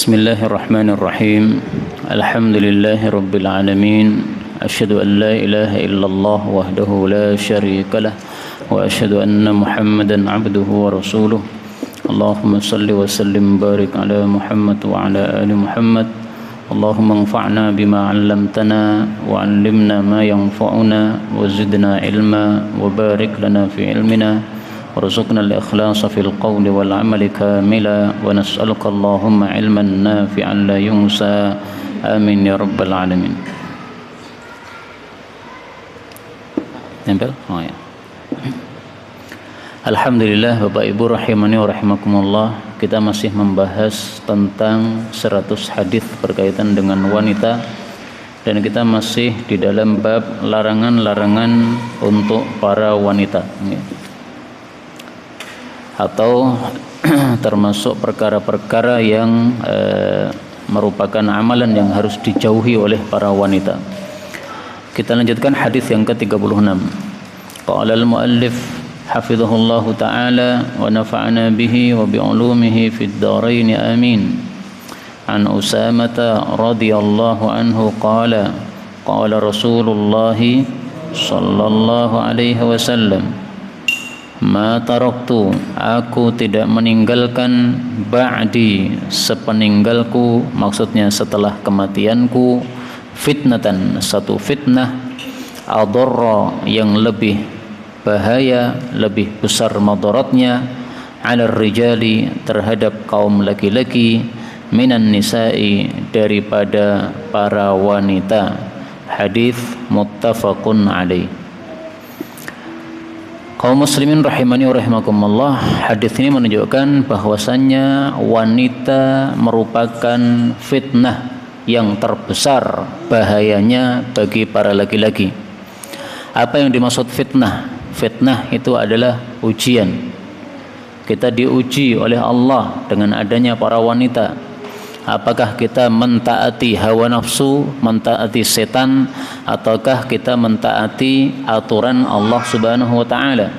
Bismillahirrahmanirrahim. Alhamdulillahirabbil alamin. Asyhadu an la ilaha illallah wahdahu la syarikalah wa asyhadu anna Muhammadan abduhu wa rasuluh. Allahumma salli wa sallim barik ala Muhammad wa ala ali Muhammad. Allahumma anfa'na bima 'allamtana wa 'allimna ma yanfa'una wa zidna ilma wa barik lana fi ilmina warzuqna al-ikhlasa fil qawli wal 'amali kamila wa nas'aluka Allahumma 'ilman nafi'an la yunsa. Amin ya rabbal alamin. Nempel? Oh ya. Alhamdulillah, Bapak Ibu rahimani wa rahimakumullah, kita masih membahas tentang 100 hadis berkaitan dengan wanita, dan kita masih di dalam bab larangan-larangan untuk para wanita, atau termasuk perkara-perkara yang merupakan amalan yang harus dijauhi oleh para wanita. Kita lanjutkan hadis yang ke-36. Qala al-muallif hafizahullahu ta'ala wa nafa'ana bihi wa bi'ulumihi fid dharain amin. An Usamata radhiyallahu anhu qala qala Rasulullah sallallahu alaihi wasallam, ma taraktu, aku tidak meninggalkan ba'di, sepeninggalku, maksudnya setelah kematianku, fitnatan, satu fitnah, adarra, yang lebih bahaya, lebih besar madaratnya, ala rijali, terhadap kaum laki-laki, minan nisa'i, daripada para wanita. Hadis muttafaqun alaih. Kaum muslimin rahimani wa rahimakumullah, hadis ini menunjukkan bahwasannya wanita merupakan fitnah yang terbesar bahayanya bagi para laki-laki. Apa yang dimaksud fitnah? Fitnah itu adalah ujian. Kita diuji oleh Allah dengan adanya para wanita. Apakah kita mentaati hawa nafsu, mentaati setan, ataukah kita mentaati aturan Allah Subhanahu wa ta'ala?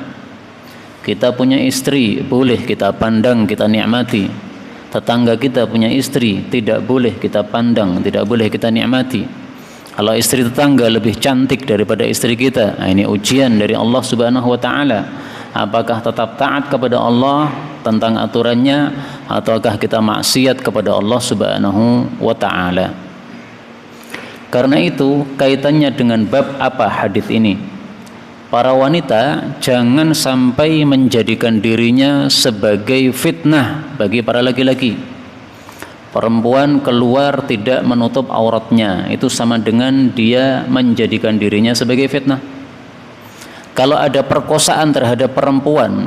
Kita punya istri, boleh kita pandang, kita nikmati. Tetangga kita punya istri, tidak boleh kita pandang, tidak boleh kita nikmati. Kalau istri tetangga lebih cantik daripada istri kita, nah ini ujian dari Allah Subhanahu wa ta'ala. Apakah tetap taat kepada Allah tentang aturannya, ataukah kita maksiat kepada Allah Subhanahu wa ta'ala? Karena itu kaitannya dengan bab apa hadis ini? Para wanita jangan sampai menjadikan dirinya sebagai fitnah bagi para laki-laki. Perempuan keluar tidak menutup auratnya, itu sama dengan dia menjadikan dirinya sebagai fitnah. Kalau ada perkosaan terhadap perempuan,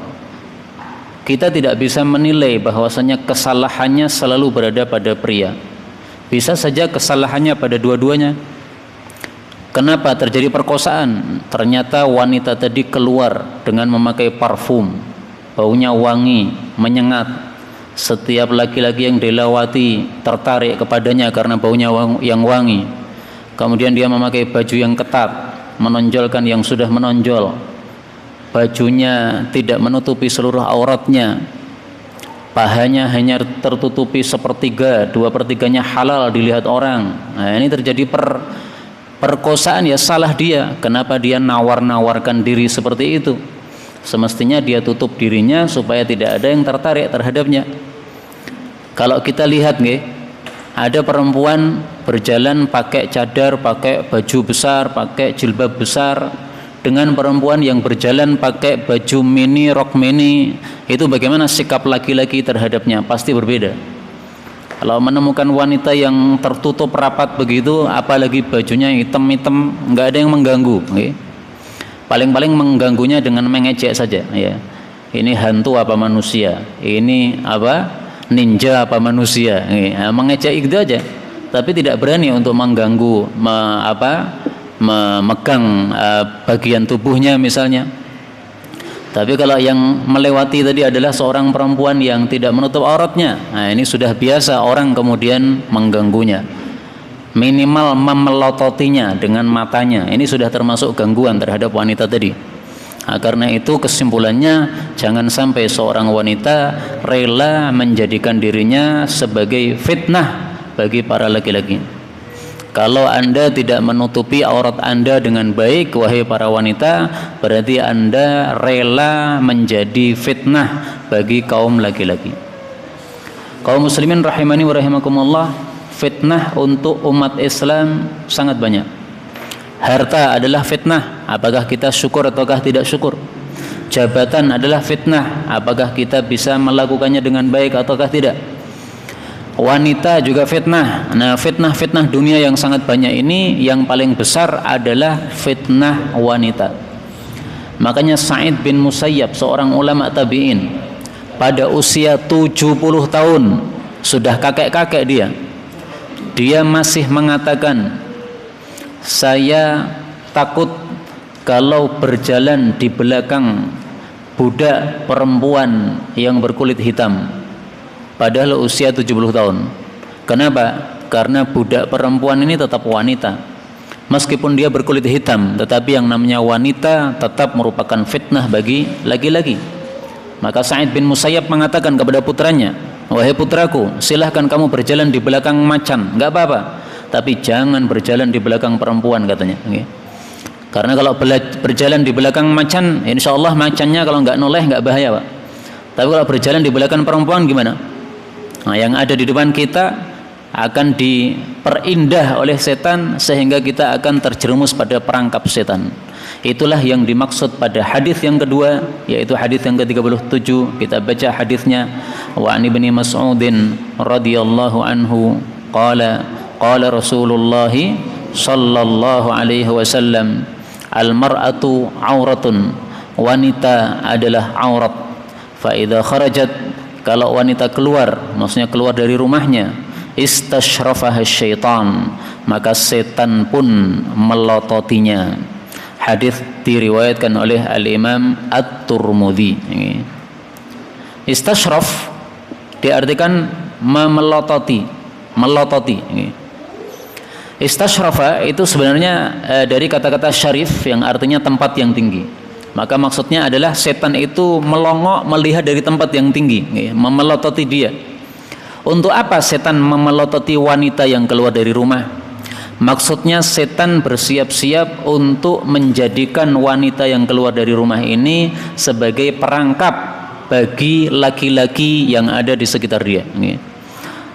kita tidak bisa menilai bahwasanya kesalahannya selalu berada pada pria. Bisa saja kesalahannya pada dua-duanya. Kenapa terjadi perkosaan? Ternyata wanita tadi keluar dengan memakai parfum, baunya wangi, menyengat. Setiap laki-laki yang dilawati tertarik kepadanya karena baunya yang wangi. Kemudian dia memakai baju yang ketat, menonjolkan yang sudah menonjol. Bajunya tidak menutupi seluruh auratnya, pahanya hanya tertutupi sepertiga, 2/3-nya halal dilihat orang. Nah, ini terjadi perkosaan, ya salah dia. Kenapa dia nawar-nawarkan diri seperti itu? Semestinya dia tutup dirinya supaya tidak ada yang tertarik terhadapnya. Kalau kita lihat nih, ada perempuan berjalan pakai cadar, pakai baju besar, pakai jilbab besar, dengan perempuan yang berjalan pakai baju mini, rok mini, itu bagaimana sikap laki-laki terhadapnya? Pasti berbeda. Kalau menemukan wanita yang tertutup rapat begitu, apalagi bajunya hitam-hitam, nggak ada yang mengganggu, okay? Paling-paling mengganggunya dengan mengejek saja, ya. Ini hantu apa manusia? Ini apa? Ninja apa manusia? Nah, mengejek itu aja, tapi tidak berani untuk mengganggu, memegang bagian tubuhnya misalnya. Tapi kalau yang melewati tadi adalah seorang perempuan yang tidak menutup auratnya, nah ini sudah biasa orang kemudian mengganggunya. Minimal memelototinya dengan matanya, ini sudah termasuk gangguan terhadap wanita tadi. Nah, karena itu kesimpulannya, jangan sampai seorang wanita rela menjadikan dirinya sebagai fitnah bagi para laki-laki. Kalau Anda tidak menutupi aurat Anda dengan baik, wahai para wanita, berarti Anda rela menjadi fitnah bagi kaum laki-laki. Kaum muslimin rahimani wa rahimakumullah, fitnah untuk umat Islam sangat banyak. Harta adalah fitnah, apakah kita syukur ataukah tidak syukur. Jabatan adalah fitnah, apakah kita bisa melakukannya dengan baik ataukah tidak. Wanita juga fitnah. Nah, fitnah-fitnah dunia yang sangat banyak ini, yang paling besar adalah fitnah wanita. Makanya Sa'id bin Musayyab, seorang ulama tabi'in, pada usia 70 tahun, sudah kakek-kakek dia masih mengatakan, saya takut kalau berjalan di belakang budak perempuan yang berkulit hitam. Padahal usia 70 tahun. Kenapa? Karena budak perempuan ini tetap wanita. Meskipun dia berkulit hitam, tetapi yang namanya wanita tetap merupakan fitnah bagi laki-laki. Maka Sa'id bin Musayyab mengatakan kepada putranya, wahai putraku, silahkan kamu berjalan di belakang macan, enggak apa-apa, tapi jangan berjalan di belakang perempuan, katanya. Karena kalau berjalan di belakang macan, insya Allah macannya kalau nggak noleh nggak bahaya, Pak. Tapi kalau berjalan di belakang perempuan gimana? Nah, yang ada di depan kita akan diperindah oleh setan sehingga kita akan terjerumus pada perangkap setan. Itulah yang dimaksud pada hadis yang kedua, yaitu hadis yang ke-37. Kita baca hadisnya. Wa an Ibnu Mas'udin radhiyallahu anhu qala qala Rasulullah sallallahu alaihi wasallam, al-mar'atu auratun, wanita adalah aurat. Fa idza kharajat, kalau wanita keluar, maksudnya keluar dari rumahnya, istashrafaha syaitan, maka setan pun melototinya. Hadis diriwayatkan oleh al-Imam At-Tirmidzi. Istashraf diartikan melototi. Istashrafa itu sebenarnya dari kata-kata syarif yang artinya tempat yang tinggi. Maka maksudnya adalah setan itu melongok melihat dari tempat yang tinggi, memelototi dia. Untuk apa setan memelototi wanita yang keluar dari rumah? Maksudnya setan bersiap-siap untuk menjadikan wanita yang keluar dari rumah ini sebagai perangkap bagi laki-laki yang ada di sekitar dia.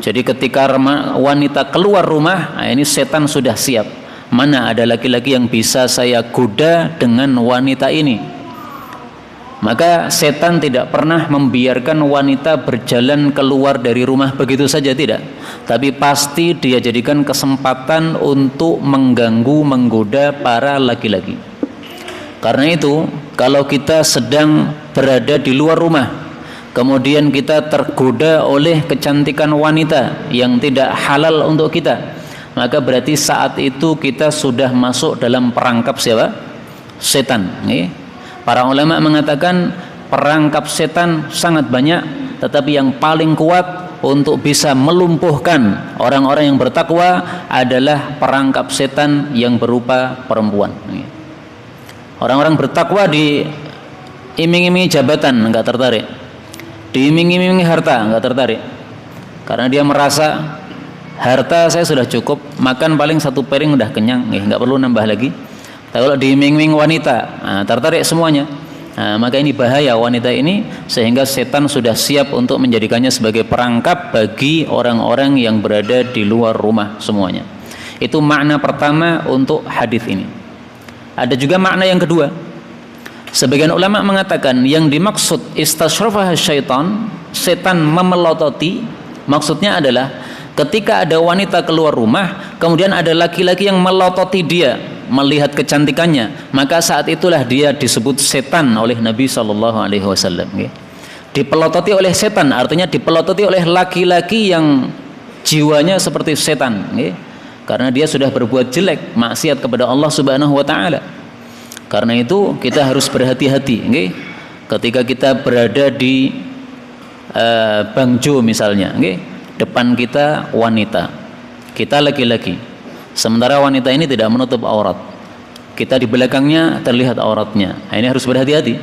Jadi ketika wanita keluar rumah, ini setan sudah siap. Mana ada laki-laki yang bisa saya goda dengan wanita ini? Maka setan tidak pernah membiarkan wanita berjalan keluar dari rumah begitu saja, tidak. Tapi pasti dia jadikan kesempatan untuk mengganggu, menggoda para laki-laki. Karena itu, kalau kita sedang berada di luar rumah, kemudian kita tergoda oleh kecantikan wanita yang tidak halal untuk kita, maka berarti saat itu kita sudah masuk dalam perangkap siapa? Setan. Para ulama mengatakan perangkap setan sangat banyak, tetapi yang paling kuat untuk bisa melumpuhkan orang-orang yang bertakwa adalah perangkap setan yang berupa perempuan. Orang-orang bertakwa diiming-imingi jabatan, enggak tertarik. Diiming-imingi harta, enggak tertarik. Karena dia merasa harta saya sudah cukup, makan paling satu piring udah kenyang, enggak perlu nambah lagi. Tapi kalau diiming-iming wanita, tertarik semuanya. Maka ini bahaya wanita ini, sehingga setan sudah siap untuk menjadikannya sebagai perangkap bagi orang-orang yang berada di luar rumah semuanya. Itu makna pertama untuk hadis ini. Ada juga makna yang kedua. Sebagian ulama mengatakan yang dimaksud istashrafaha syaitan, setan memelototi, maksudnya adalah ketika ada wanita keluar rumah, kemudian ada laki-laki yang melototi dia, melihat kecantikannya, maka saat itulah dia disebut setan oleh Nabi SAW. Dipelototi oleh setan, artinya dipelototi oleh laki-laki yang jiwanya seperti setan, karena dia sudah berbuat jelek, maksiat kepada Allah Subhanahu wa Ta'ala. Karena itu kita harus berhati-hati, ketika kita berada di Bangjo misalnya, depan kita wanita, kita laki-laki, sementara wanita ini tidak menutup aurat, kita di belakangnya terlihat auratnya. Nah, ini harus berhati-hati.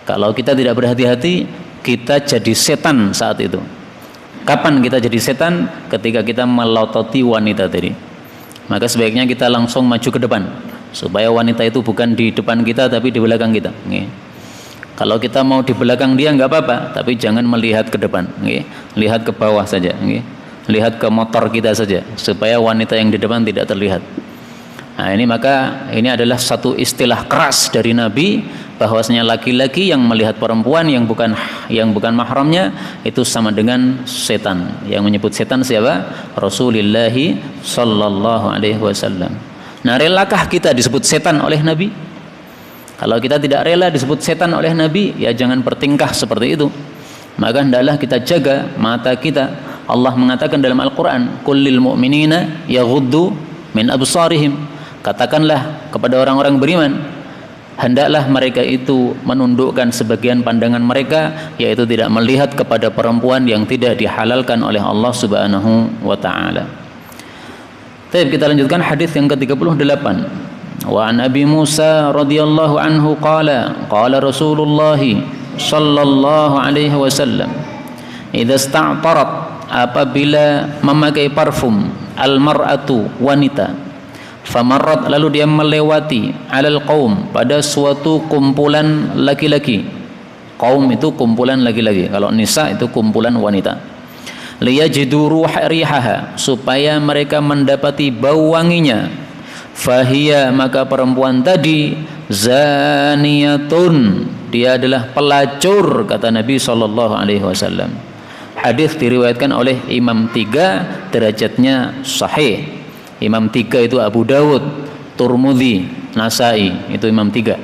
Kalau kita tidak berhati-hati, kita jadi setan saat itu. Kapan kita jadi setan? Ketika kita melototi wanita tadi. Maka sebaiknya kita langsung maju ke depan, supaya wanita itu bukan di depan kita tapi di belakang kita. Kalau kita mau di belakang dia nggak apa-apa, tapi jangan melihat ke depan. Lihat ke bawah saja. Lihat ke motor kita saja, supaya wanita yang di depan tidak terlihat. Nah, ini adalah satu istilah keras dari Nabi, bahwasanya laki-laki yang melihat perempuan yang bukan mahramnya itu sama dengan setan. Yang menyebut setan siapa? Rasulullah sallallahu alaihi wasallam. Nah, relakah kita disebut setan oleh Nabi? Kalau kita tidak rela disebut setan oleh Nabi, ya jangan bertingkah seperti itu. Maka hendaklah kita jaga mata kita. Allah mengatakan dalam Al-Quran, kullil mu'minina yaghuddu min absarihim. Katakanlah kepada orang-orang beriman, hendaklah mereka itu menundukkan sebagian pandangan mereka, yaitu tidak melihat kepada perempuan yang tidak dihalalkan oleh Allah Subhanahu wa taala. Baik, kita lanjutkan hadis yang ke-38. Wa an Abi Musa radhiyallahu anhu qala Rasulullah sallallahu alaihi wasallam, idza sta'tarat, apabila memakai parfum, al-mar'atu, wanita, famarrat, lalu dia melewati, alal qaum, pada suatu kumpulan laki-laki. Qaum itu kumpulan laki-laki, kalau nisa itu kumpulan wanita. Liyajidu rihaha, supaya mereka mendapati bau wanginya. Fahiya, maka perempuan tadi, zaniyatun, dia adalah pelacur, kata Nabi sallallahu alaihi wasallam. Hadis diriwayatkan oleh Imam 3, derajatnya sahih. Imam 3 itu Abu Dawud, Turmudi, Nasai, itu Imam 3.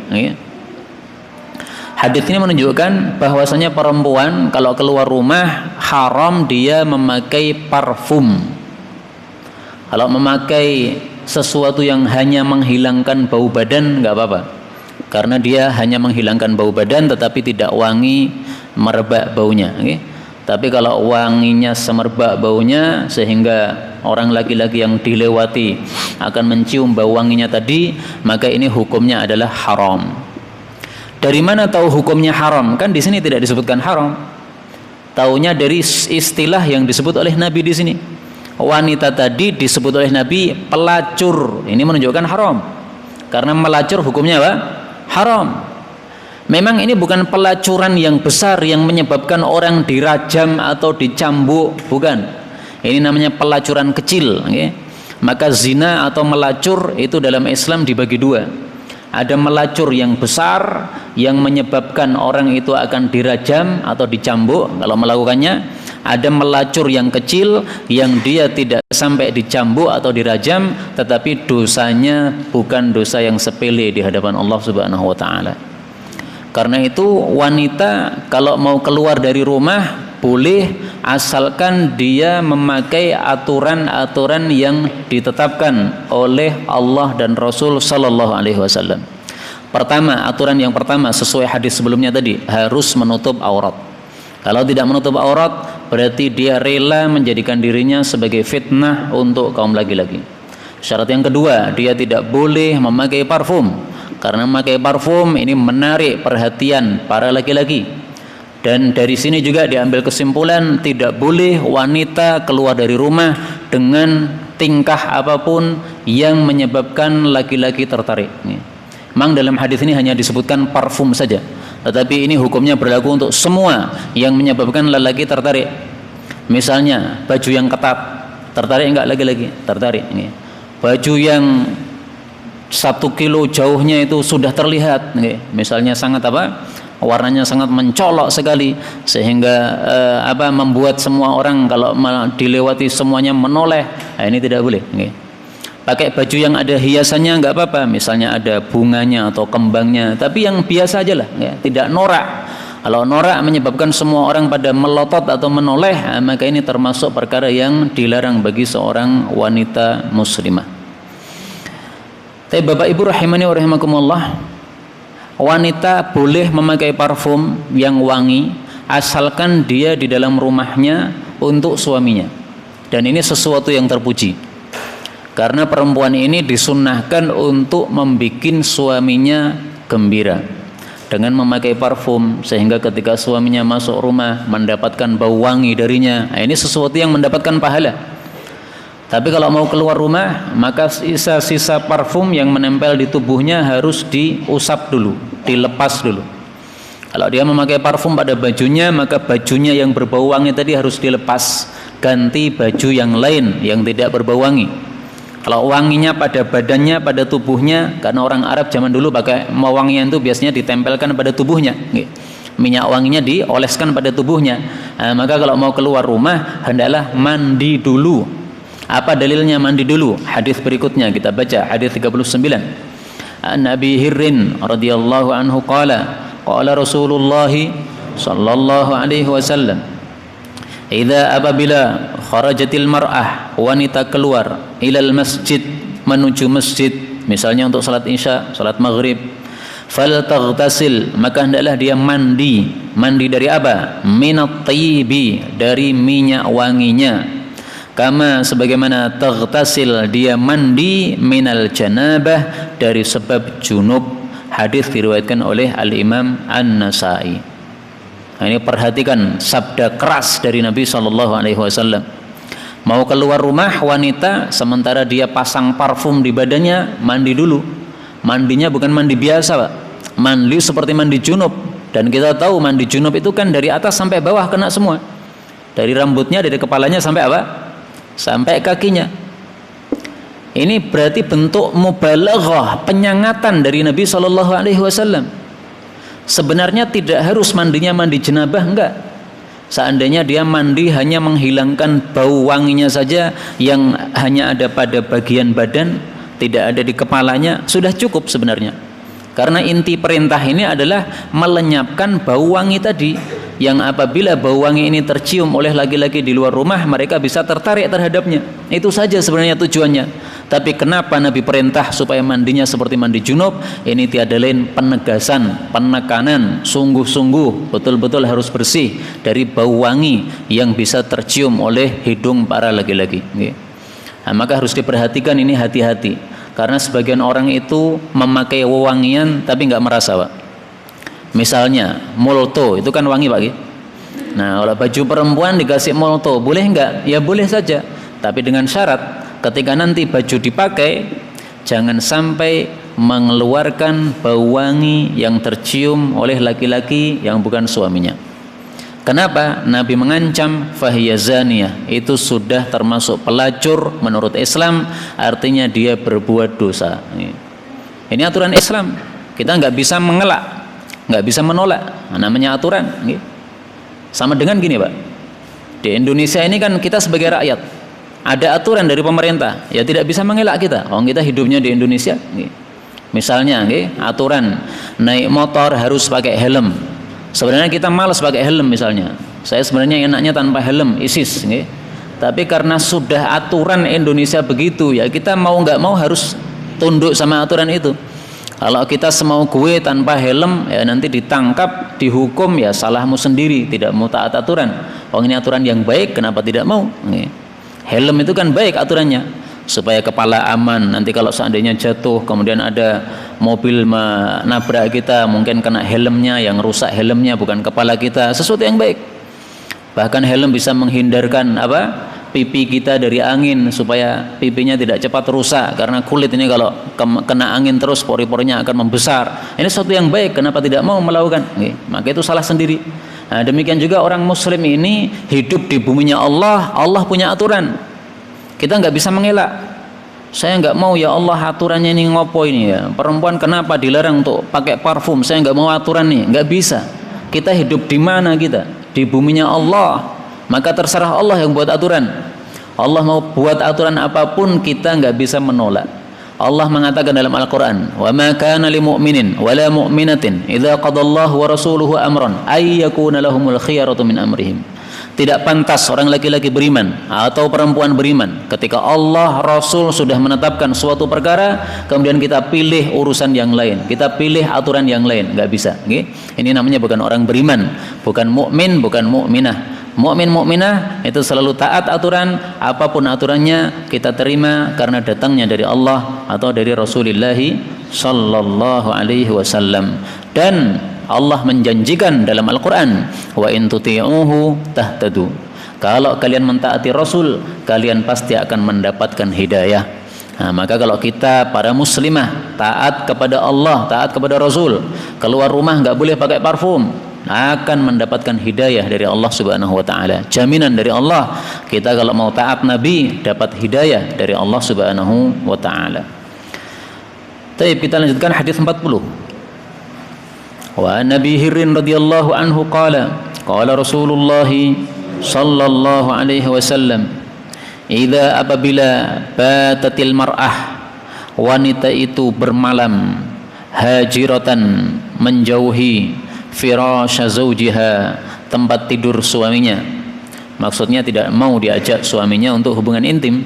Hadis ini menunjukkan bahwasanya perempuan kalau keluar rumah haram dia memakai parfum. Kalau memakai sesuatu yang hanya menghilangkan bau badan nggak apa-apa, karena dia hanya menghilangkan bau badan tetapi tidak wangi merebak baunya. Tapi kalau wanginya semerbak baunya sehingga orang laki-laki yang dilewati akan mencium bau wanginya tadi, maka ini hukumnya adalah haram. Dari mana tahu hukumnya haram? Kan di sini tidak disebutkan haram. Taunya dari istilah yang disebut oleh Nabi di sini. Wanita tadi disebut oleh Nabi pelacur. Ini menunjukkan haram. Karena melacur hukumnya apa? Haram. Memang ini bukan pelacuran yang besar yang menyebabkan orang dirajam atau dicambuk, bukan. Ini namanya pelacuran kecil. Maka zina atau melacur itu dalam Islam dibagi dua. Ada melacur yang besar yang menyebabkan orang itu akan dirajam atau dicambuk kalau melakukannya. Ada melacur yang kecil yang dia tidak sampai dicambuk atau dirajam, tetapi dosanya bukan dosa yang sepele di hadapan Allah Subhanahu wa taala. Karena itu wanita kalau mau keluar dari rumah boleh, asalkan dia memakai aturan-aturan yang ditetapkan oleh Allah dan Rasul sallallahu alaihi wasallam. Pertama, aturan yang pertama sesuai hadis sebelumnya tadi, harus menutup aurat. Kalau tidak menutup aurat, berarti dia rela menjadikan dirinya sebagai fitnah untuk kaum laki-laki. Syarat yang kedua, dia tidak boleh memakai parfum. Karena memakai parfum ini menarik perhatian para laki-laki. Dan dari sini juga diambil kesimpulan tidak boleh wanita keluar dari rumah dengan tingkah apapun yang menyebabkan laki-laki tertarik. Memang dalam hadis ini hanya disebutkan parfum saja, tetapi ini hukumnya berlaku untuk semua yang menyebabkan lelaki tertarik. Misalnya baju yang ketat, tertarik enggak laki-laki? Tertarik. Baju yang 1 kilo jauhnya itu sudah terlihat, misalnya sangat warnanya sangat mencolok sekali sehingga membuat semua orang kalau dilewati semuanya menoleh. Nah, ini tidak boleh. Pakai baju yang ada hiasannya enggak apa-apa, misalnya ada bunganya atau kembangnya, tapi yang biasa aja lah, tidak norak. Kalau norak menyebabkan semua orang pada melotot atau menoleh, maka ini termasuk perkara yang dilarang bagi seorang wanita muslimah. Tapi Bapak Ibu rahimani wa rahimakumullah, wanita boleh memakai parfum yang wangi asalkan dia di dalam rumahnya untuk suaminya. Dan ini sesuatu yang terpuji. Karena perempuan ini disunnahkan untuk membuat suaminya gembira dengan memakai parfum, sehingga ketika suaminya masuk rumah mendapatkan bau wangi darinya. Nah, ini sesuatu yang mendapatkan pahala. Tapi kalau mau keluar rumah, maka sisa-sisa parfum yang menempel di tubuhnya harus diusap dulu, dilepas dulu. Kalau dia memakai parfum pada bajunya, maka bajunya yang berbau wangi tadi harus dilepas, ganti baju yang lain yang tidak berbau wangi. Kalau wanginya pada badannya, pada tubuhnya, karena orang Arab zaman dulu pakai wangian itu biasanya ditempelkan pada tubuhnya, minyak wanginya dioleskan pada tubuhnya. Nah, maka kalau mau keluar rumah hendaklah mandi dulu. Apa dalilnya mandi dulu? Hadis berikutnya kita baca, hadis 39. Nabi Hirrin radhiyallahu anhu qala Rasulullah sallallahu alaihi wasallam, idza apabila kharajatil mar'ah, wanita keluar, ilal masjid, menuju masjid, misalnya untuk salat isya, salat maghrib, fal taghtasil, maka hendaklah dia mandi. Mandi dari apa? Minat tayyibi, dari minyak wanginya. Kama sebagaimana taghtasil, dia mandi, minal janabah, dari sebab junub. Hadis diriwayatkan oleh Al-Imam An-Nasai. Nah, ini perhatikan sabda keras dari Nabi SAW. Mau keluar rumah wanita, sementara dia pasang parfum di badannya, mandi dulu. Mandinya bukan mandi biasa, Pak. Mandi seperti mandi junub. Dan kita tahu mandi junub itu kan dari atas sampai bawah kena semua. Dari rambutnya, dari kepalanya sampai apa? Sampai kakinya. Ini berarti bentuk mubalaghah, penyangatan dari Nabi SAW. Sebenarnya tidak harus mandinya mandi jenabah, enggak. Seandainya dia mandi hanya menghilangkan bau wanginya saja yang hanya ada pada bagian badan, tidak ada di kepalanya, sudah cukup sebenarnya. Karena inti perintah ini adalah melenyapkan bau wangi tadi, yang apabila bau wangi ini tercium oleh laki-laki di luar rumah, mereka bisa tertarik terhadapnya. Itu saja sebenarnya tujuannya. Tapi kenapa Nabi perintah supaya mandinya seperti mandi junub? Ini tiada lain penekanan, sungguh-sungguh betul-betul harus bersih dari bau wangi yang bisa tercium oleh hidung para laki-laki. Nah, maka harus diperhatikan ini, hati-hati. Karena sebagian orang itu memakai wewangian tapi nggak merasa, Pak. Misalnya molto, itu kan wangi, Pak. Nah, kalau baju perempuan dikasih molto, boleh nggak? Ya boleh saja, tapi dengan syarat ketika nanti baju dipakai jangan sampai mengeluarkan bau wangi yang tercium oleh laki-laki yang bukan suaminya. Kenapa? Nabi mengancam fahiya zaniyah, itu sudah termasuk pelacur menurut Islam, artinya dia berbuat dosa. Ini aturan Islam, kita nggak bisa mengelak, nggak bisa menolak. Namanya aturan. Sama dengan gini, Pak, di Indonesia ini kan kita sebagai rakyat ada aturan dari pemerintah, ya tidak bisa mengelak kita. Kita hidupnya di Indonesia. Misalnya aturan naik motor harus pakai helm. Sebenarnya kita malas pakai helm misalnya. Saya sebenarnya enaknya tanpa helm, ISIS. Tapi karena sudah aturan Indonesia begitu, ya kita mau nggak mau harus tunduk sama aturan itu. Kalau kita semau gue tanpa helm, ya nanti ditangkap, dihukum, ya salahmu sendiri, tidak mau taat aturan. Ini aturan yang baik, kenapa tidak mau? Helm itu kan baik aturannya, supaya kepala aman. Nanti kalau seandainya jatuh, kemudian ada mobil menabrak kita, mungkin kena helmnya, yang rusak helmnya bukan kepala kita, sesuatu yang baik. Bahkan helm bisa menghindarkan pipi kita dari angin, supaya pipinya tidak cepat rusak, karena kulit ini kalau kena angin terus pori-porinya akan membesar. Ini sesuatu yang baik, kenapa tidak mau melakukan? Maka itu salah sendiri. Nah, demikian juga orang muslim ini hidup di buminya Allah. Allah punya aturan, kita nggak bisa mengelak. Saya nggak mau, ya Allah aturannya ini ngopo ini ya, perempuan kenapa dilarang untuk pakai parfum, saya nggak mau aturan nih, nggak bisa. Kita hidup di mana? Kita di buminya Allah, maka terserah Allah yang buat aturan. Allah mau buat aturan apapun, kita nggak bisa menolak. Allah mengatakan dalam Al-Quran, wa ma kana lil mu'minin wa la mu'minatin idza qadallahu wa rasuluhu amran ay yakuna lahumul khiyaratu min amrihim. Tidak pantas orang laki-laki beriman atau perempuan beriman ketika Allah Rasul sudah menetapkan suatu perkara, kemudian kita pilih urusan yang lain, kita pilih aturan yang lain, nggak bisa. Ini namanya bukan orang beriman, bukan mukmin, bukan mukminah. Mukmin mukminah itu selalu taat aturan, apapun aturannya kita terima karena datangnya dari Allah atau dari Rasulullah sallallahu alaihi wasallam. Dan Allah menjanjikan dalam Al-Qur'an, wa in tuti'uhu tahtadu. Kalau kalian mentaati Rasul, kalian pasti akan mendapatkan hidayah. Nah, maka kalau kita para muslimah taat kepada Allah, taat kepada Rasul, keluar rumah nggak boleh pakai parfum, akan mendapatkan hidayah dari Allah Subhanahu wa taala. Jaminan dari Allah. Kita kalau mau taat Nabi dapat hidayah dari Allah Subhanahu wa taala. Baik, kita lanjutkan hadis 40. Wa Nabi Hirrin radhiyallahu anhu qala Rasulullah sallallahu alaihi wasallam, idza apabila batatil mar'ah, wanita itu bermalam, hajiratan, menjauhi firasya zaujiha, tempat tidur suaminya, maksudnya tidak mau diajak suaminya untuk hubungan intim,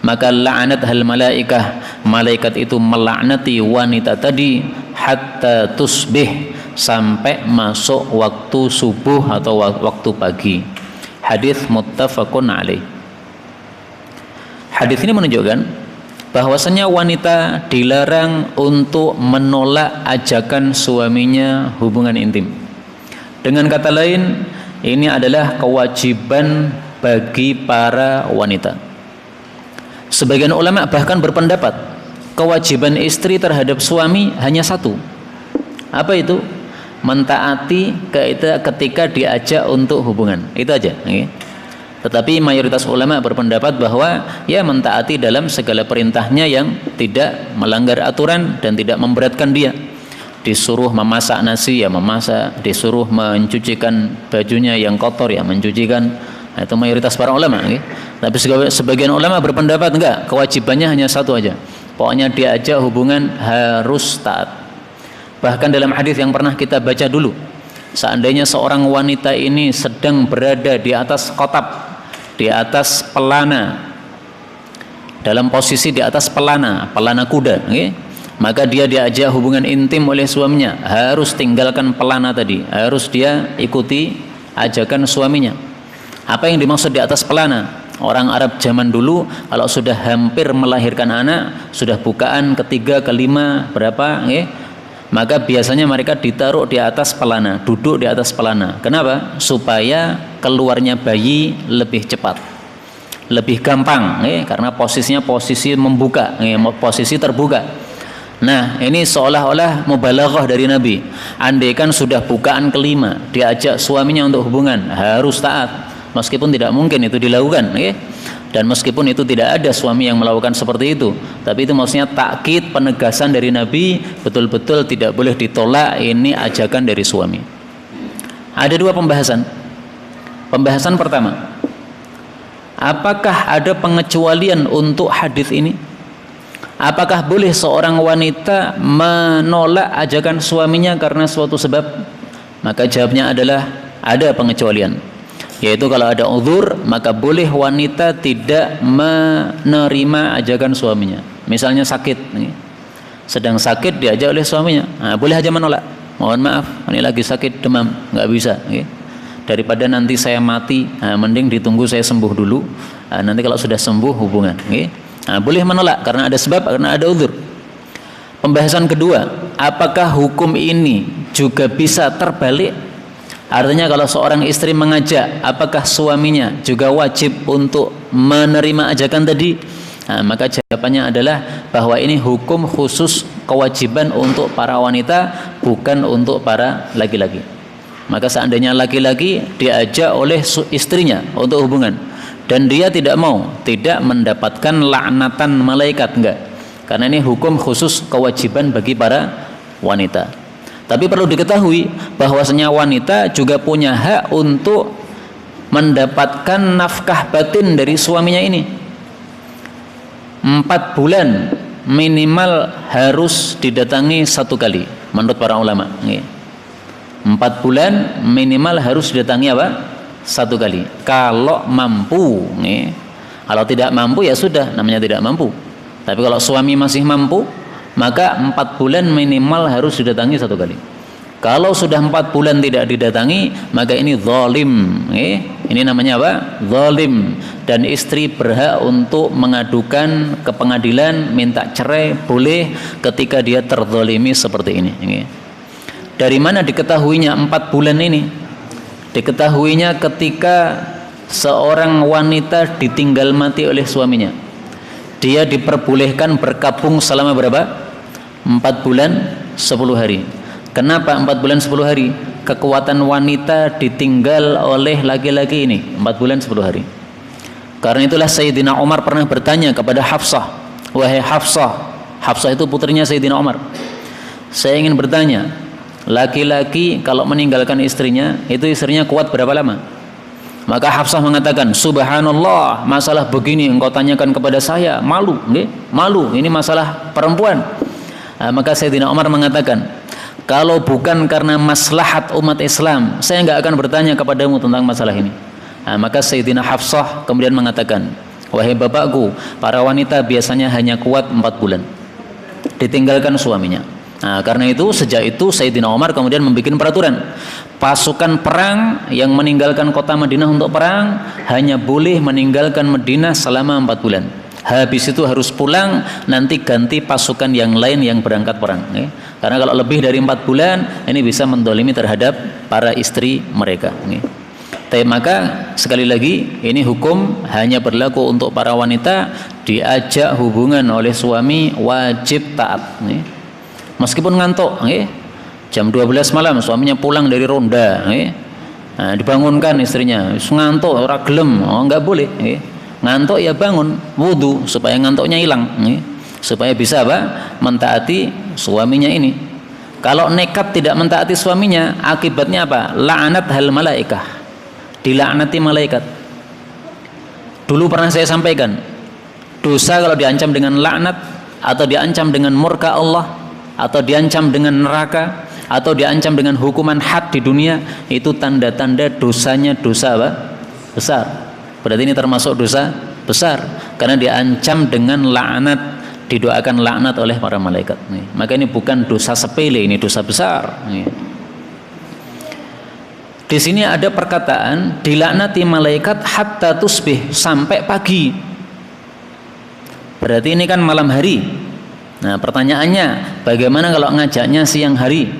maka la'anat hal malaikah, malaikat itu melaknati wanita tadi hatta tusbih, sampai masuk waktu subuh atau waktu pagi. Hadis muttafaqun alaih. Hadis ini menunjukkan bahwasanya wanita dilarang untuk menolak ajakan suaminya hubungan intim. Dengan kata lain, ini adalah kewajiban bagi para wanita. Sebagian ulama bahkan berpendapat kewajiban istri terhadap suami hanya satu. Apa itu? Mentaati ketika diajak untuk hubungan. Itu aja. Tetapi mayoritas ulama berpendapat bahwa ya mentaati dalam segala perintahnya yang tidak melanggar aturan dan tidak memberatkan dia. Disuruh memasak nasi ya memasak, disuruh mencucikan bajunya yang kotor ya mencucikan. Nah, itu mayoritas para ulama. Tapi sebagian ulama berpendapat enggak, kewajibannya hanya satu aja. Pokoknya diajak hubungan harus taat. Bahkan dalam hadis yang pernah kita baca dulu, seandainya seorang wanita ini sedang berada di atas kotab, di atas pelana, dalam posisi di atas pelana kuda, maka dia diajak hubungan intim oleh suaminya, harus tinggalkan pelana tadi, harus dia ikuti ajakan suaminya. Apa yang dimaksud di atas pelana? Orang Arab zaman dulu kalau sudah hampir melahirkan anak, sudah bukaan ketiga, kelima, berapa, maka biasanya mereka ditaruh di atas pelana, duduk di atas pelana. Kenapa? Supaya keluarnya bayi lebih cepat, lebih gampang, karena posisinya posisi membuka, posisi terbuka. Nah, ini seolah-olah mubalaghah dari Nabi. Andaikan sudah bukaan kelima, diajak suaminya untuk hubungan, harus taat, meskipun tidak mungkin itu dilakukan, dan meskipun itu tidak ada suami yang melakukan seperti itu, tapi itu maksudnya takkid, penegasan dari Nabi, betul-betul tidak boleh ditolak, ini ajakan dari suami. Ada dua pembahasan. Pembahasan pertama, apakah ada pengecualian untuk hadis ini? Apakah boleh seorang wanita menolak ajakan suaminya karena suatu sebab? Maka jawabnya adalah ada pengecualian. Yaitu kalau ada uzur, maka boleh wanita tidak menerima ajakan suaminya. Misalnya sakit, sedang sakit diajak oleh suaminya, boleh aja menolak. Mohon maaf, ini lagi sakit demam, nggak bisa. Daripada nanti saya mati, mending ditunggu saya sembuh dulu. Nanti kalau sudah sembuh hubungan. Boleh menolak karena ada sebab, karena ada uzur. Pembahasan kedua, apakah hukum ini juga bisa terbalik? Artinya kalau seorang istri mengajak, apakah suaminya juga wajib untuk menerima ajakan tadi? Maka jawabannya adalah bahwa ini hukum khusus kewajiban untuk para wanita, bukan untuk para laki-laki. Maka seandainya laki-laki diajak oleh istrinya untuk hubungan dan dia tidak mau, tidak mendapatkan laknatan malaikat, enggak. Karena ini hukum khusus kewajiban bagi para wanita. Tapi perlu diketahui bahwasanya wanita juga punya hak untuk mendapatkan nafkah batin dari suaminya ini. 4 bulan minimal harus didatangi 1 kali menurut para ulama. 4 bulan minimal harus didatangi apa? 1 kali. Kalau mampu, kalau tidak mampu ya sudah, namanya tidak mampu. Tapi kalau suami masih mampu, maka 4 bulan minimal harus didatangi 1 kali. Kalau sudah 4 bulan tidak didatangi, maka ini zalim. Ini namanya apa? Zalim. Dan istri berhak untuk mengadukan ke pengadilan, minta cerai, boleh ketika dia terzalimi seperti ini. Dari mana diketahuinya 4 bulan ini? Diketahuinya ketika seorang wanita ditinggal mati oleh suaminya. Dia diperbolehkan berkabung selama berapa? 4 bulan 10 hari. Kenapa 4 bulan 10 hari? Kekuatan wanita ditinggal oleh laki-laki ini 4 bulan 10 hari. Karena itulah Sayyidina Umar pernah bertanya kepada Hafsah, wahai Hafsah, Hafsah itu putrinya Sayyidina Umar, saya ingin bertanya, laki-laki kalau meninggalkan istrinya, itu istrinya kuat berapa lama? Maka Hafsah mengatakan, subhanallah, masalah begini engkau tanyakan kepada saya, malu, malu, ini masalah perempuan. Maka Sayyidina Umar mengatakan, kalau bukan karena maslahat umat Islam, saya enggak akan bertanya kepadamu tentang masalah ini. Maka Sayyidina Hafsah kemudian mengatakan, wahai bapakku, para wanita biasanya hanya kuat 4 bulan ditinggalkan suaminya. Karena itu sejak itu Sayyidina Umar kemudian membuat peraturan, pasukan perang yang meninggalkan kota Madinah untuk perang hanya boleh meninggalkan Madinah selama 4 bulan. Habis itu harus pulang, nanti ganti pasukan yang lain yang berangkat perang. Karena kalau lebih dari 4 bulan, ini bisa mendolimi terhadap para istri mereka. Tapi maka sekali lagi, ini hukum hanya berlaku untuk para wanita, diajak hubungan oleh suami wajib taat. Meskipun ngantuk, jam 12 malam suaminya pulang dari ronda, dibangunkan istrinya, ngantuk, ora gelem, enggak boleh. Ngantuk ya bangun, wudu supaya ngantuknya hilang, supaya bisa apa? Mentaati suaminya ini. Kalau nekat tidak mentaati suaminya, akibatnya apa? La'anat hal malaikah, dilaknati malaikat. Dulu pernah saya sampaikan, dosa kalau diancam dengan laknat, atau diancam dengan murka Allah, atau diancam dengan neraka, atau diancam dengan hukuman had di dunia, itu tanda-tanda dosanya dosa apa? Besar. Berarti ini termasuk dosa besar karena diancam dengan laknat, didoakan laknat oleh para malaikat. Maka ini bukan dosa sepele, ini dosa besar. Di sini ada perkataan dilaknati malaikat hatta tusbih, sampai pagi. Berarti ini kan malam hari. Nah, pertanyaannya, bagaimana kalau ngajaknya siang hari?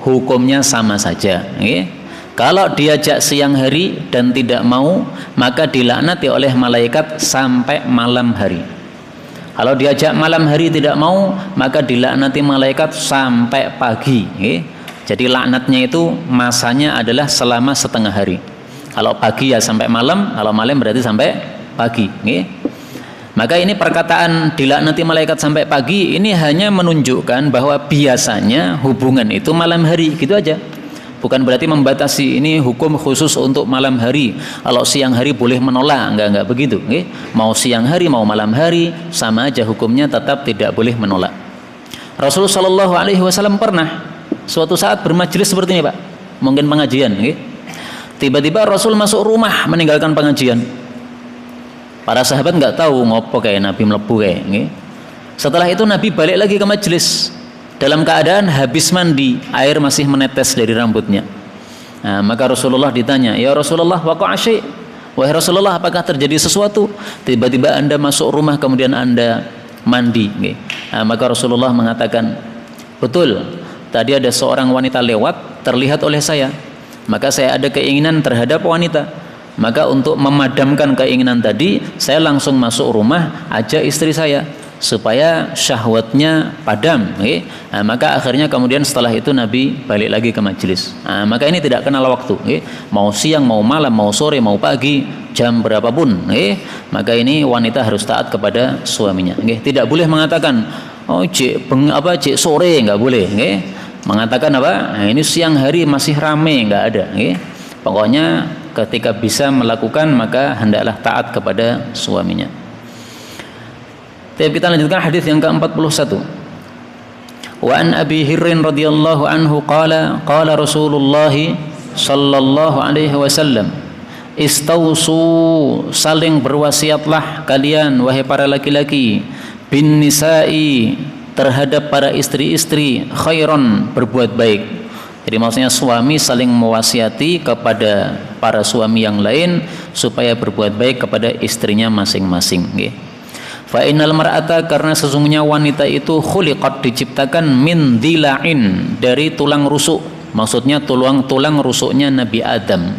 Hukumnya sama saja. Kalau diajak siang hari dan tidak mau, maka dilaknati oleh malaikat sampai malam hari. Kalau diajak malam hari tidak mau, maka dilaknati malaikat sampai pagi. Jadi laknatnya itu masanya adalah selama setengah hari. Kalau pagi ya sampai malam, kalau malam berarti sampai pagi. Maka ini perkataan dilaknati malaikat sampai pagi ini hanya menunjukkan bahwa biasanya hubungan itu malam hari, gitu aja. Bukan berarti membatasi ini hukum khusus untuk malam hari. Kalau siang hari boleh menolak, enggak begitu. Mau siang hari mau malam hari sama aja hukumnya, tetap tidak boleh menolak. Rasulullah Shallallahu Alaihi Wasallam pernah suatu saat bermajelis seperti ini, Pak, mungkin pengajian. Tiba-tiba Rasul masuk rumah meninggalkan pengajian. Para sahabat nggak tahu ngopo kayak Nabi melebu kayak. Setelah itu Nabi balik lagi ke majelis. Dalam keadaan habis mandi, air masih menetes dari rambutnya. Maka Rasulullah ditanya, ya Rasulullah, waqa'a syai', wahai Rasulullah, apakah terjadi sesuatu? Tiba-tiba Anda masuk rumah kemudian Anda mandi. Maka Rasulullah mengatakan, betul, tadi ada seorang wanita lewat, terlihat oleh saya, maka saya ada keinginan terhadap wanita. Maka untuk memadamkan keinginan tadi, saya langsung masuk rumah, ajak istri saya supaya syahwatnya padam. Maka akhirnya kemudian setelah itu Nabi balik lagi ke majelis. Maka ini tidak kenal waktu. Mau siang, mau malam, mau sore, mau pagi, jam berapapun. Maka ini wanita harus taat kepada suaminya. Tidak boleh mengatakan, oh cik sore, nggak boleh. Mengatakan apa? Ini siang hari masih rame, nggak ada. Pokoknya ketika bisa melakukan maka hendaklah taat kepada suaminya. Tapi kita lanjutkan hadis yang ke-41. Wa an Abi Hirrin radhiyallahu anhu qala Rasulullah sallallahu alaihi wasallam, istausu, saling berwasiatlah kalian wahai para laki-laki, bin nisa'i, terhadap para istri-istri, khairan, berbuat baik, Jadi maksudnya suami saling mewasiati kepada para suami yang lain supaya berbuat baik kepada istrinya masing-masing. Fa innal mar'ata, karena sesungguhnya wanita itu khuliqat, diciptakan min dila'in, dari tulang rusuk. Maksudnya tulang rusuknya Nabi Adam.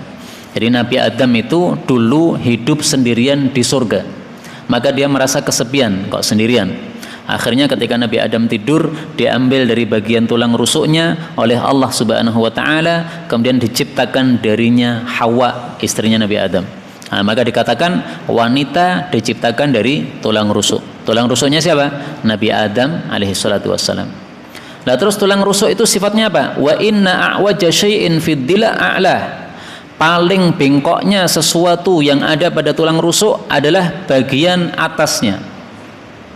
Jadi Nabi Adam itu dulu hidup sendirian di surga. Maka dia merasa kesepian, kok sendirian. Akhirnya ketika Nabi Adam tidur, diambil dari bagian tulang rusuknya oleh Allah Subhanahu wa taala, kemudian diciptakan darinya Hawa, istrinya Nabi Adam. Nah, maka dikatakan wanita diciptakan dari tulang rusuk. Tulang rusuknya siapa? Nabi Adam alaihi salatu wassalam. Nah, terus tulang rusuk itu sifatnya apa? Wa inna a'waja syai'in fid dila a'lah. Paling bengkoknya sesuatu yang ada pada tulang rusuk adalah bagian atasnya.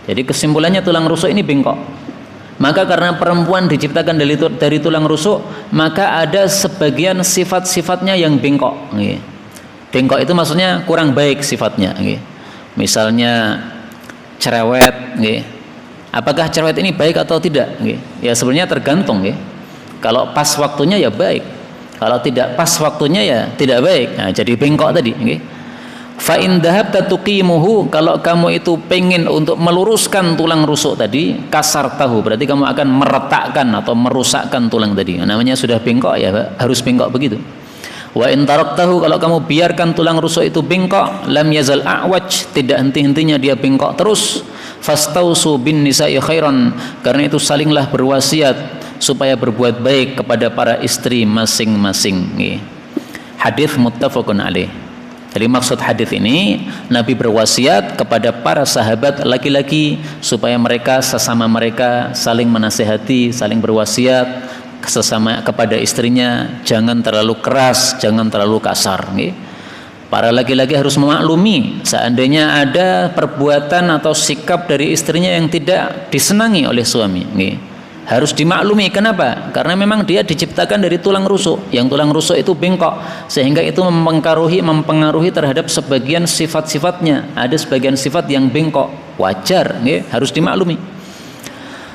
Jadi kesimpulannya tulang rusuk ini bengkok. Maka karena perempuan diciptakan dari tulang rusuk, maka ada sebagian sifat-sifatnya yang bengkok. Bengkok itu maksudnya kurang baik sifatnya. Misalnya cerewet. Apakah cerewet ini baik atau tidak? Ya sebenarnya tergantung. Kalau pas waktunya ya baik. Kalau tidak pas waktunya ya tidak baik. Nah, jadi bengkok tadi. Fa in dhahabta tuqimuhu, kalau kamu itu pengen untuk meluruskan tulang rusuk tadi, kasar tahu, berarti kamu akan meretakkan atau merusakkan tulang tadi. Namanya sudah bengkok ya, harus bengkok begitu. Wa in taraktahu, kalau kamu biarkan tulang rusuk itu bengkok, lam yazal a'waj, tidak henti-hentinya dia bengkok terus. Fastausu bin nisa'i khairan, karena itu salinglah berwasiat supaya berbuat baik kepada para istri masing-masing. Hadis muttafaqun alaih. Jadi maksud hadis ini, Nabi berwasiat kepada para sahabat laki-laki supaya mereka sesama mereka saling menasihati, saling berwasiat sesama kepada istrinya, jangan terlalu keras, jangan terlalu kasar. Para laki-laki harus memaklumi seandainya ada perbuatan atau sikap dari istrinya yang tidak disenangi oleh suami. Harus dimaklumi. Kenapa? Karena memang dia diciptakan dari tulang rusuk, yang tulang rusuk itu bengkok, sehingga itu mempengaruhi terhadap sebagian sifat-sifatnya. Ada sebagian sifat yang bengkok, wajar, harus dimaklumi.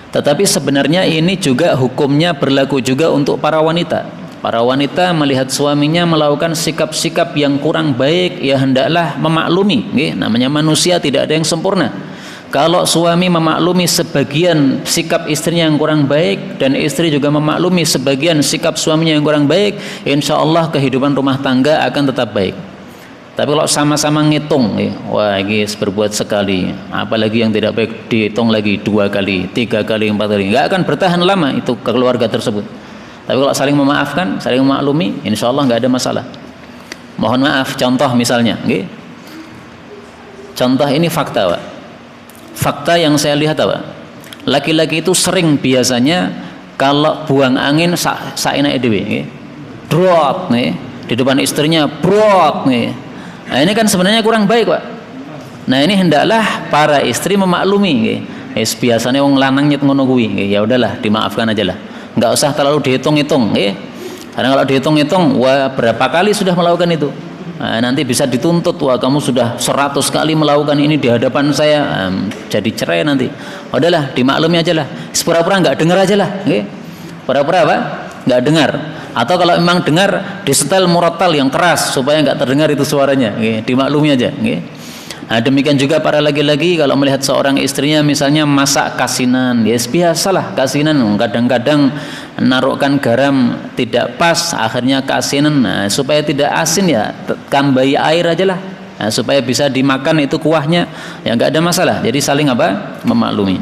Tetapi sebenarnya ini juga hukumnya berlaku juga untuk para wanita. Para wanita melihat suaminya melakukan sikap-sikap yang kurang baik, ya hendaklah memaklumi. Namanya manusia, tidak ada yang sempurna. Kalau suami memaklumi sebagian sikap istrinya yang kurang baik, dan istri juga memaklumi sebagian sikap suaminya yang kurang baik, insya Allah kehidupan rumah tangga akan tetap baik. Tapi kalau sama-sama ngitung, wah ini berbuat sekali, apalagi yang tidak baik dihitung lagi 2 kali, 3 kali, 4 kali, nggak akan bertahan lama itu keluarga tersebut. Tapi kalau saling memaafkan, saling memaklumi, insya Allah nggak ada masalah. Mohon maaf, contoh misalnya, contoh ini fakta, Pak. Fakta yang saya lihat apa? Laki-laki itu sering biasanya kalau buang angin saena edw, drot nih di depan istrinya, brot nih. Nah, ini kan sebenarnya kurang baik, Pak. Nah, ini hendaklah para istri memaklumi. Biasanya wong lanang nyet ngono kuwi, ya udahlah dimaafkan aja lah. Enggak usah terlalu dihitung-hitung, Karena kalau dihitung-hitung, wah berapa kali sudah melakukan itu. Nah, nanti bisa dituntut, wah kamu sudah 100 kali melakukan ini di hadapan saya, jadi cerai nanti. Udahlah dimaklumi aja lah, pura-pura nggak dengar aja lah, pura-pura apa? Nggak dengar. Atau kalau memang dengar, disetel murattal yang keras supaya nggak terdengar itu suaranya, dimaklumi aja. Nah, demikian juga para laki-laki kalau melihat seorang istrinya misalnya masak kasinan, ya biasalah kasinan, kadang-kadang naruhkan garam tidak pas, akhirnya kasinan. Nah, supaya tidak asin ya tambahi air aja lah, nah, supaya bisa dimakan itu kuahnya, ya nggak ada masalah. Jadi saling apa? Memaklumi.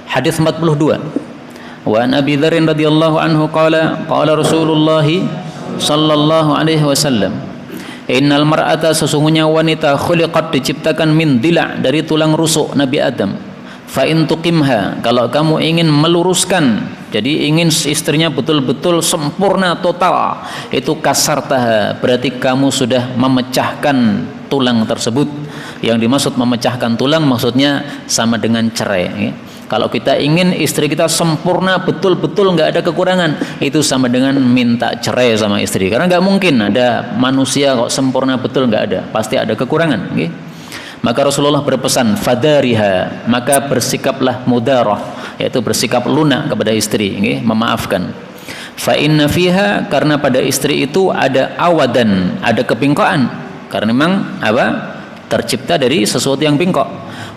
Hadis 42. Wa Abi Dzar radhiyallahu anhu qala Rasulullah sallallahu alaihi wasallam, innal mar'ata, sesungguhnya wanita, khuliqat, diciptakan min dila', dari tulang rusuk Nabi Adam. Fa in tuqimha, kalau kamu ingin meluruskan, jadi ingin istrinya betul-betul sempurna total, itu kasartaha, berarti kamu sudah memecahkan tulang tersebut. Yang dimaksud memecahkan tulang maksudnya sama dengan cerai. Kalau kita ingin istri kita sempurna betul-betul nggak ada kekurangan, itu sama dengan minta cerai sama istri. Karena nggak mungkin ada manusia kok sempurna betul, nggak ada, pasti ada kekurangan. Maka Rasulullah berpesan, fadariha, maka bersikaplah mudarah, yaitu bersikap lunak kepada istri, memaafkan. Fa inna fiha, karena pada istri itu ada awadan, ada kebingkokan, karena memang apa? Tercipta dari sesuatu yang bingkok.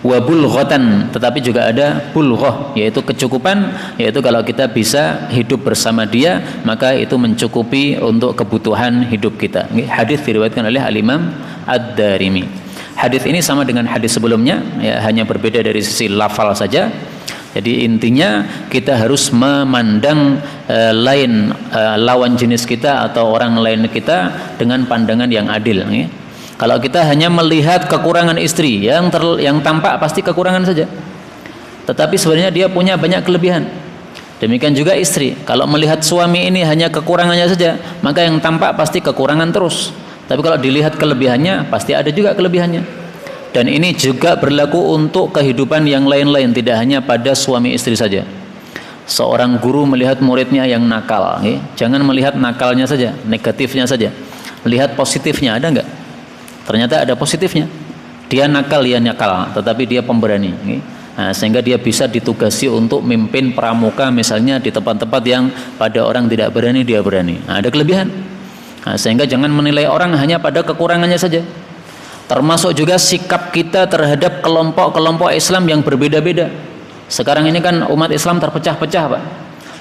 Wa bulghatan, tetapi juga ada bulghah, yaitu kecukupan, yaitu kalau kita bisa hidup bersama dia, maka itu mencukupi untuk kebutuhan hidup kita. Hadis diriwayatkan oleh Al-Imam Ad-Darimi. Hadis ini sama dengan hadis sebelumnya, ya, hanya berbeda dari sisi lafal saja. Jadi intinya kita harus memandang lawan jenis kita atau orang lain kita dengan pandangan yang adil. Ya. Kalau kita hanya melihat kekurangan istri, yang tampak pasti kekurangan saja. Tetapi sebenarnya dia punya banyak kelebihan. Demikian juga istri. Kalau melihat suami ini hanya kekurangannya saja, maka yang tampak pasti kekurangan terus. Tapi kalau dilihat kelebihannya, pasti ada juga kelebihannya. Dan ini juga berlaku untuk kehidupan yang lain-lain, tidak hanya pada suami istri saja. Seorang guru melihat muridnya yang nakal, ya. Jangan melihat nakalnya saja, negatifnya saja. Lihat positifnya, ada enggak? Ternyata ada positifnya. Dia nakal, tetapi dia pemberani. Ya. Nah, sehingga dia bisa ditugasi untuk mimpin pramuka misalnya di tempat-tempat yang pada orang tidak berani, dia berani. Nah, ada kelebihan. Nah, sehingga jangan menilai orang hanya pada kekurangannya saja. Termasuk juga sikap kita terhadap kelompok-kelompok Islam yang berbeda-beda. Sekarang ini kan umat Islam terpecah-pecah, Pak.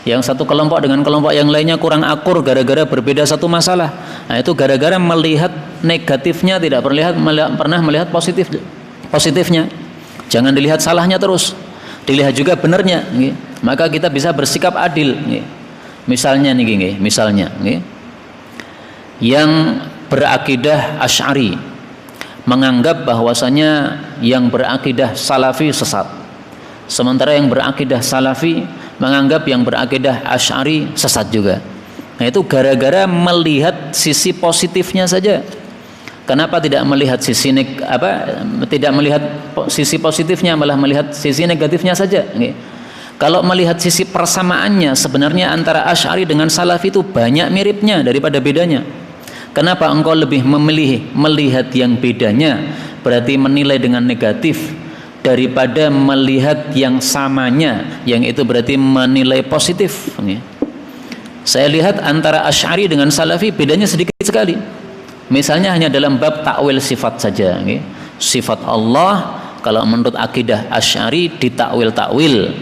Yang satu kelompok dengan kelompok yang lainnya kurang akur gara-gara berbeda satu masalah. Nah, itu gara-gara melihat negatifnya, tidak pernah melihat positifnya. Jangan dilihat salahnya terus, dilihat juga benarnya. Maka kita bisa bersikap adil. Misalnya nih, yang berakidah Asy'ari menganggap bahwasanya yang berakidah Salafi sesat, sementara yang berakidah Salafi menganggap yang berakidah Asy'ari sesat juga. Nah, itu gara-gara melihat sisi positifnya saja. Kenapa tidak melihat tidak melihat sisi positifnya, malah melihat sisi negatifnya saja? Kalau melihat sisi persamaannya, sebenarnya antara Asy'ari dengan Salafi itu banyak miripnya daripada bedanya. Kenapa engkau lebih memilih melihat yang bedanya, berarti menilai dengan negatif, daripada melihat yang samanya, yang itu berarti menilai positif? Saya lihat antara Asy'ari dengan Salafi bedanya sedikit sekali. Misalnya hanya dalam bab takwil sifat saja. Sifat Allah kalau menurut akidah Asy'ari ditakwil-takwil,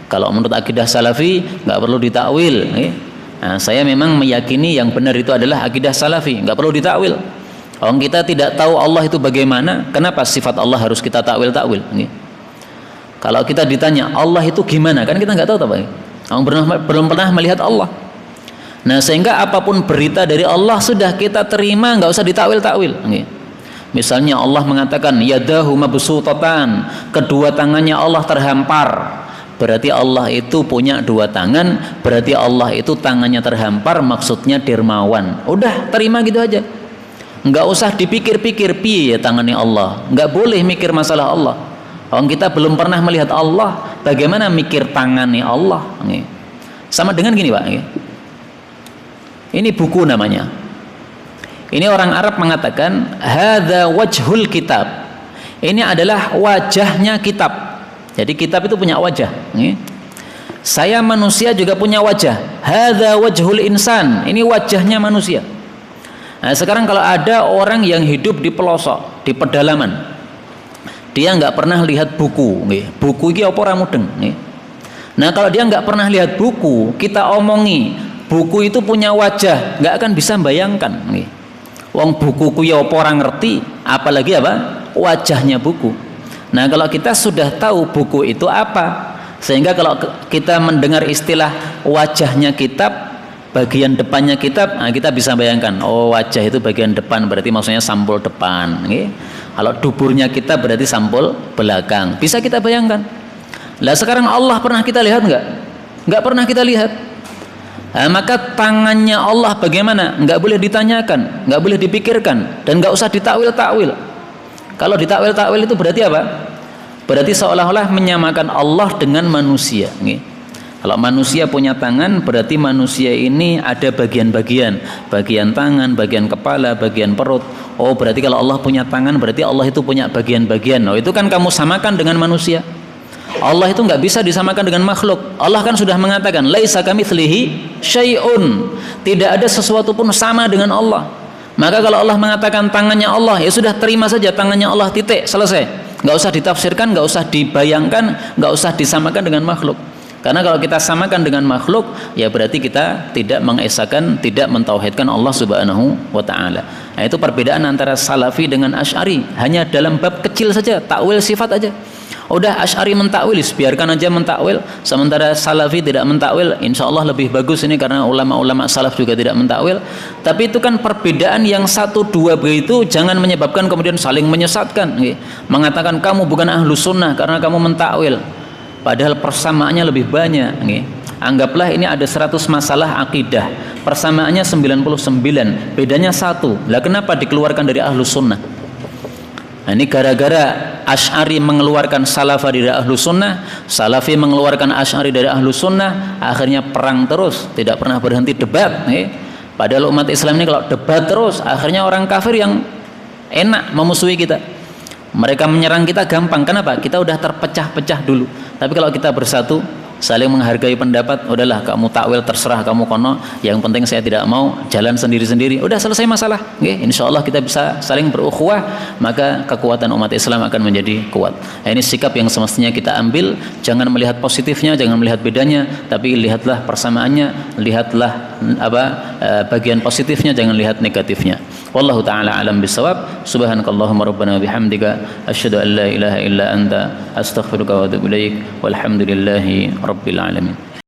kalau menurut akidah Salafi nggak perlu ditakwil. Nah, saya memang meyakini yang benar itu adalah akidah Salafi, nggak perlu ditakwil. Orang kita tidak tahu Allah itu bagaimana, kenapa sifat Allah harus kita takwil-takwil? Kalau kita ditanya Allah itu gimana, kan kita nggak tahu, Pak. Orang belum pernah melihat Allah. Nah, sehingga apapun berita dari Allah sudah kita terima, nggak usah ditakwil-takwil. Misalnya Allah mengatakan yadahu mabsutatan, kedua tangannya Allah terhampar. Berarti Allah itu punya dua tangan, berarti Allah itu tangannya terhampar, maksudnya dermawan. Udah terima gitu aja, nggak usah dipikir-pikir piye tangannya Allah. Nggak boleh mikir masalah Allah. Orang kita belum pernah melihat Allah, bagaimana mikir tangannya Allah? Sama dengan gini, Pak. Ini buku namanya. Ini orang Arab mengatakan hadza wajhul kitab. Ini adalah wajahnya kitab. Jadi kitab itu punya wajah. Saya manusia juga punya wajah. Hadza wajhul insan. Ini wajahnya manusia. Nah, sekarang kalau ada orang yang hidup di pelosok, di pedalaman, dia nggak pernah lihat buku. Buku ini apa orang mudeng. Nah, kalau dia nggak pernah lihat buku, kita omongi buku itu punya wajah, nggak akan bisa bayangkan. Wong buku ku ya apa orang ngerti, apalagi apa wajahnya buku. Nah, kalau kita sudah tahu buku itu apa, sehingga kalau kita mendengar istilah wajahnya kitab, bagian depannya kitab, nah kita bisa bayangkan, oh wajah itu bagian depan, berarti maksudnya sampul depan. Kalau duburnya kitab berarti sampul belakang. Bisa kita bayangkan. Lah sekarang Allah pernah kita lihat nggak? Nggak pernah kita lihat. Nah, maka tangannya Allah bagaimana? Nggak boleh ditanyakan, nggak boleh dipikirkan, dan nggak usah ditakwil-takwil. Kalau ditakwil-takwil itu berarti apa? Berarti seolah-olah menyamakan Allah dengan manusia. Kalau manusia punya tangan, berarti manusia ini ada bagian-bagian, bagian tangan, bagian kepala, bagian perut. Oh, berarti kalau Allah punya tangan, berarti Allah itu punya bagian-bagian. Oh, itu kan kamu samakan dengan manusia. Allah itu nggak bisa disamakan dengan makhluk. Allah kan sudah mengatakan laisa kamitslihi syai'un, tidak ada sesuatu pun sama dengan Allah. Maka kalau Allah mengatakan tangannya Allah, ya sudah terima saja tangannya Allah, titik, selesai. Nggak usah ditafsirkan, nggak usah dibayangkan, nggak usah disamakan dengan makhluk. Karena kalau kita samakan dengan makhluk, ya berarti kita tidak mengesahkan, tidak mentauhidkan Allah Subhanahu wa taala. Nah, itu perbedaan antara Salafi dengan Asy'ari, hanya dalam bab kecil saja, takwil sifat aja. Udah Asy'ari mentakwil, biarkan aja mentakwil, sementara Salafi tidak mentakwil. Insya Allah lebih bagus ini karena ulama-ulama salaf juga tidak mentakwil. Tapi itu kan perbedaan yang satu dua begitu, jangan menyebabkan kemudian saling menyesatkan, mengatakan kamu bukan ahlu sunnah karena kamu mentakwil. Padahal persamaannya lebih banyak. Anggaplah ini ada 100 masalah akidah, persamaannya 99, bedanya 1. Lah kenapa dikeluarkan dari ahlu sunnah? Nah, ini gara-gara Asy'ari mengeluarkan Salafi dari ahlu sunnah, Salafi mengeluarkan Asy'ari dari ahlu sunnah, akhirnya perang terus, tidak pernah berhenti debat. Padahal umat Islam ini kalau debat terus, akhirnya orang kafir yang enak memusuhi kita. Mereka menyerang kita gampang. Kenapa? Kita udah terpecah-pecah dulu. Tapi kalau kita bersatu, saling menghargai pendapat, udahlah kamu takwil terserah kamu kono, yang penting saya tidak mau, jalan sendiri-sendiri, udah selesai masalah. Insya Allah kita bisa saling berukhuwah, maka kekuatan umat Islam akan menjadi kuat. Nah, ini sikap yang semestinya kita ambil. Jangan melihat positifnya, jangan melihat bedanya, tapi lihatlah persamaannya, lihatlah bagian positifnya, jangan lihat negatifnya. Wallahu ta'ala alam bisawab. Subhanakallahumma rabbana bihamdika asyhadu an la ilaha illa anta astaghfiruka wa atubu ilaik. Walhamdulillahi rabbil alamin.